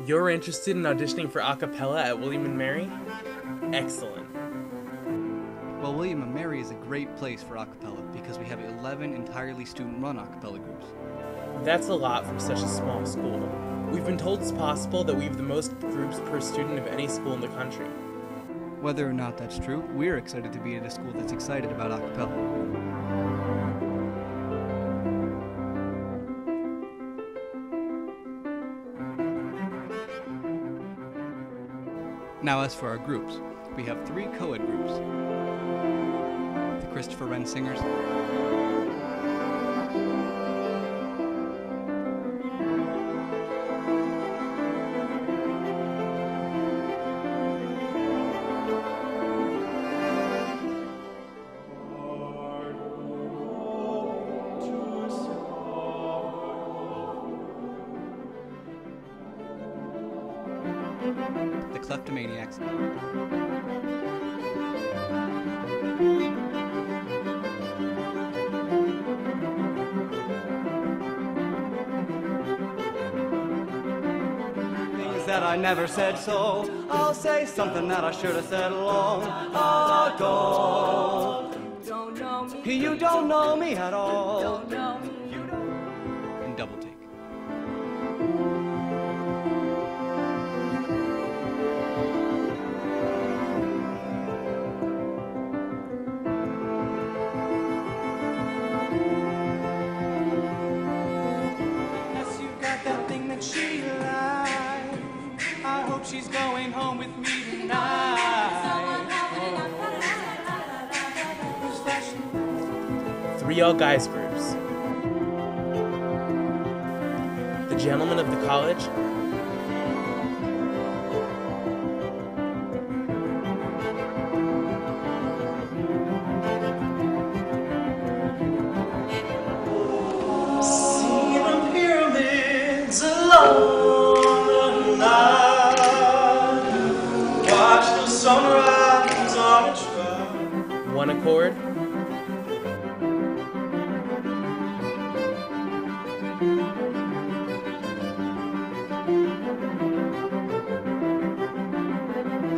You're interested in auditioning for a cappella at William & Mary? Excellent. Well, William & Mary is a great place for a cappella because we have 11 entirely student-run a cappella groups. That's a lot for such a small school. We've been told it's possible that we have the most groups per student of any school in the country. Whether or not that's true, we're excited to be at a school that's excited about a cappella. Now as for our groups, we have 3 co-ed groups. The Christopher Wren Singers, the Kleptomaniacs, things that I never said, so I'll say something that I should have said long ago. Don't know me. You don't know me at all. Don't know me. You don't. And double take. She lied. I hope she's going home with me tonight. Oh. 3 all-guys groups. The Gentlemen of the College, alone night. Watch the sunrise on its track. One Accord,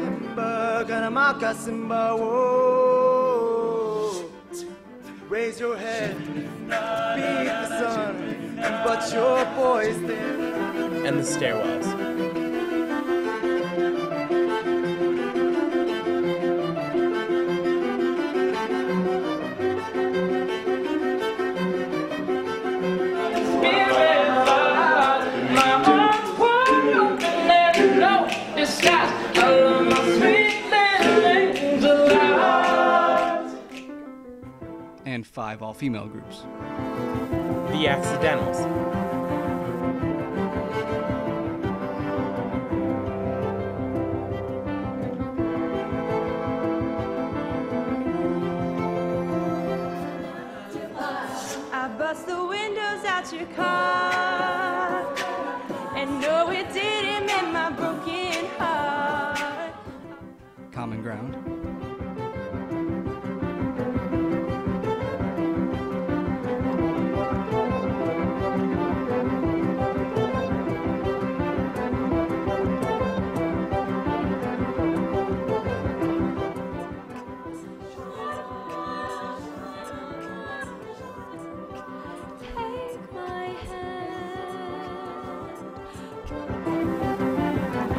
Simba, Ganamaka, Simba, whoa. Raise your head, beat the sun, but your boy's there. and The Stairwells. And 5 all-female groups. The Accidentals, I bust the windows out your car, and no, it didn't mend my broken heart. Common Ground.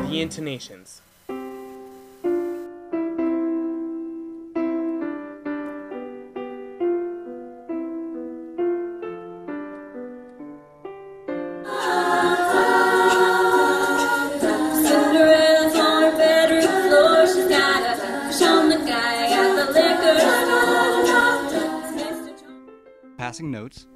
The Intonations, Cinderella's on her bedroom floor. She's got a crush on the guy at the liquor store. Passing Notes.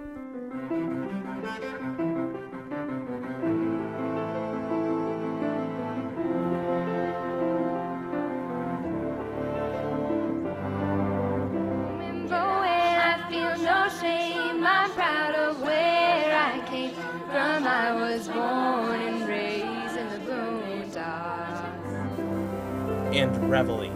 I'm proud of where I came from. I was born and raised in the boondocks. and Reveille.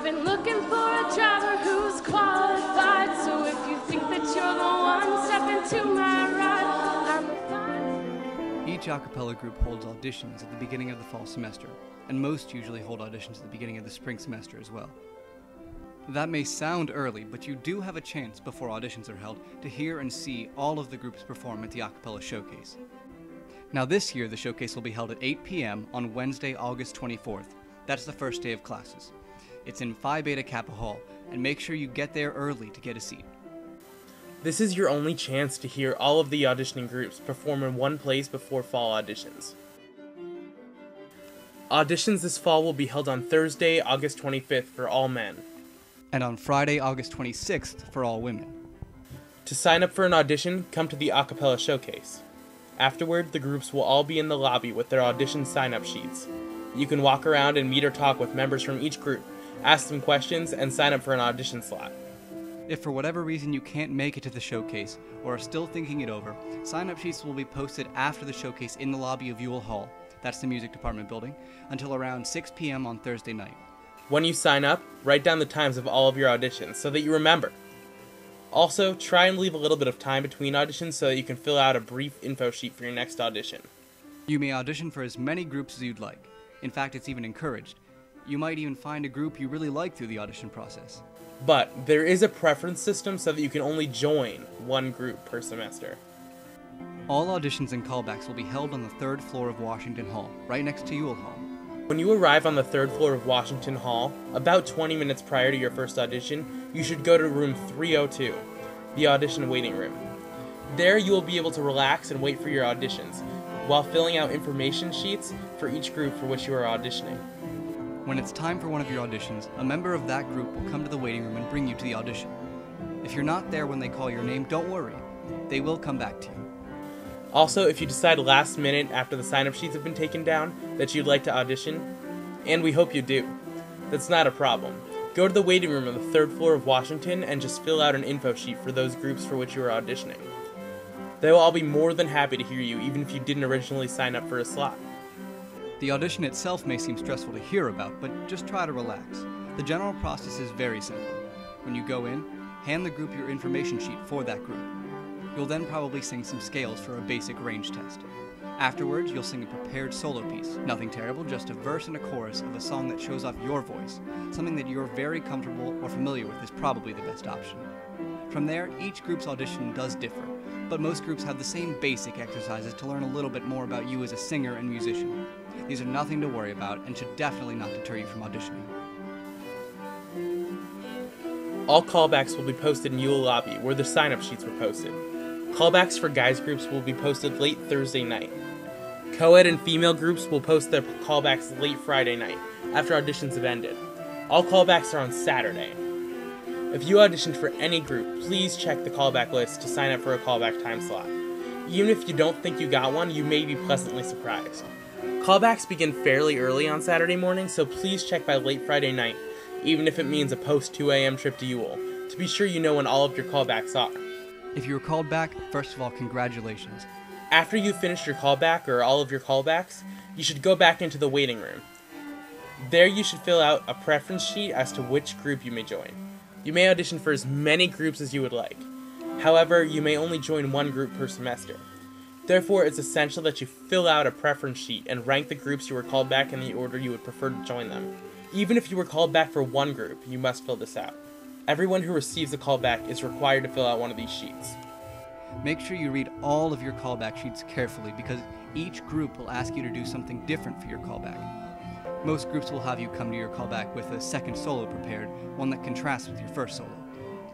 been looking for a driver who's qualified. So if you think that you're the one, step into my ride. I'm fine. Each a cappella group holds auditions at the beginning of the fall semester, and most usually hold auditions at the beginning of the spring semester as well. That may sound early, but you do have a chance before auditions are held to hear and see all of the groups perform at the a cappella showcase. Now this year, the showcase will be held at 8 p.m. on Wednesday, August 24th. That's the first day of classes. It's in Phi Beta Kappa Hall, and make sure you get there early to get a seat. This is your only chance to hear all of the auditioning groups perform in one place before fall auditions. Auditions this fall will be held on Thursday, August 25th for all men, And on Friday, August 26th for all women. To sign up for an audition, come to the a cappella showcase. Afterward, the groups will all be in the lobby with their audition sign-up sheets. You can walk around and meet or talk with members from each group, ask them questions, and sign up for an audition slot. If for whatever reason you can't make it to the showcase, or are still thinking it over, sign-up sheets will be posted after the showcase in the lobby of Ewell Hall, that's the music department building, until around 6 p.m. on Thursday night. When you sign up, write down the times of all of your auditions so that you remember. Also, try and leave a little bit of time between auditions so that you can fill out a brief info sheet for your next audition. You may audition for as many groups as you'd like. In fact, it's even encouraged. You might even find a group you really like through the audition process. But there is a preference system so that you can only join one group per semester. All auditions and callbacks will be held on the 3rd floor of Washington Hall, right next to Ewell Hall. When you arrive on the 3rd floor of Washington Hall, about 20 minutes prior to your first audition, you should go to room 302, the audition waiting room. There you will be able to relax and wait for your auditions, while filling out information sheets for each group for which you are auditioning. When it's time for one of your auditions, a member of that group will come to the waiting room and bring you to the audition. If you're not there when they call your name, don't worry. They will come back to you. Also, if you decide last minute after the sign-up sheets have been taken down that you'd like to audition, and we hope you do, that's not a problem. Go to the waiting room on the 3rd floor of Washington and just fill out an info sheet for those groups for which you are auditioning. They will all be more than happy to hear you even if you didn't originally sign up for a slot. The audition itself may seem stressful to hear about, but just try to relax. The general process is very simple. When you go in, hand the group your information sheet for that group. You'll then probably sing some scales for a basic range test. Afterwards, you'll sing a prepared solo piece. Nothing terrible, just a verse and a chorus of a song that shows off your voice. Something that you're very comfortable or familiar with is probably the best option. From there, each group's audition does differ, but most groups have the same basic exercises to learn a little bit more about you as a singer and musician. These are nothing to worry about and should definitely not deter you from auditioning. All callbacks will be posted in Ewell Lobby, where the sign-up sheets were posted. Callbacks for guys groups will be posted late Thursday night. Co-ed and female groups will post their callbacks late Friday night, after auditions have ended. All callbacks are on Saturday. If you auditioned for any group, please check the callback list to sign up for a callback time slot. Even if you don't think you got one, you may be pleasantly surprised. Callbacks begin fairly early on Saturday morning, so please check by late Friday night, even if it means a post 2 a.m. trip to Ewell, to be sure you know when all of your callbacks are. If you were called back, first of all, congratulations. After you've finished your callback, or all of your callbacks, you should go back into the waiting room. There you should fill out a preference sheet as to which group you may join. You may audition for as many groups as you would like. However, you may only join one group per semester. Therefore, it's essential that you fill out a preference sheet and rank the groups you were called back in the order you would prefer to join them. Even if you were called back for one group, you must fill this out. Everyone who receives a callback is required to fill out one of these sheets. Make sure you read all of your callback sheets carefully because each group will ask you to do something different for your callback. Most groups will have you come to your callback with a second solo prepared, one that contrasts with your first solo.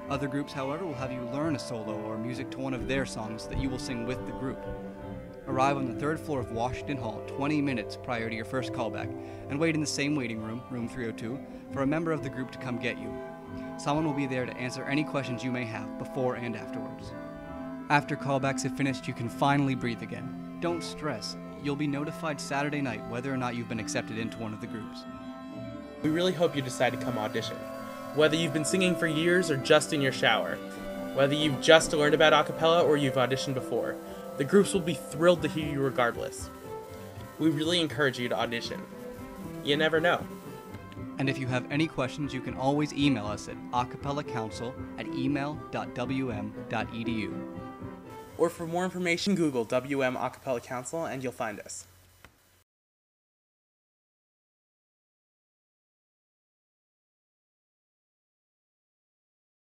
Other groups, however, will have you learn a solo or music to one of their songs that you will sing with the group. Arrive on the 3rd floor of Washington Hall 20 minutes prior to your first callback and wait in the same waiting room, room 302, for a member of the group to come get you. Someone will be there to answer any questions you may have before and afterwards. After callbacks have finished, you can finally breathe again. Don't stress. You'll be notified Saturday night whether or not you've been accepted into one of the groups. We really hope you decide to come audition. Whether you've been singing for years or just in your shower, whether you've just learned about a cappella or you've auditioned before, the groups will be thrilled to hear you regardless. We really encourage you to audition. You never know. And if you have any questions, you can always email us at acapellacouncil@email.wm.edu. Or for more information, Google WM Acapella Council and you'll find us.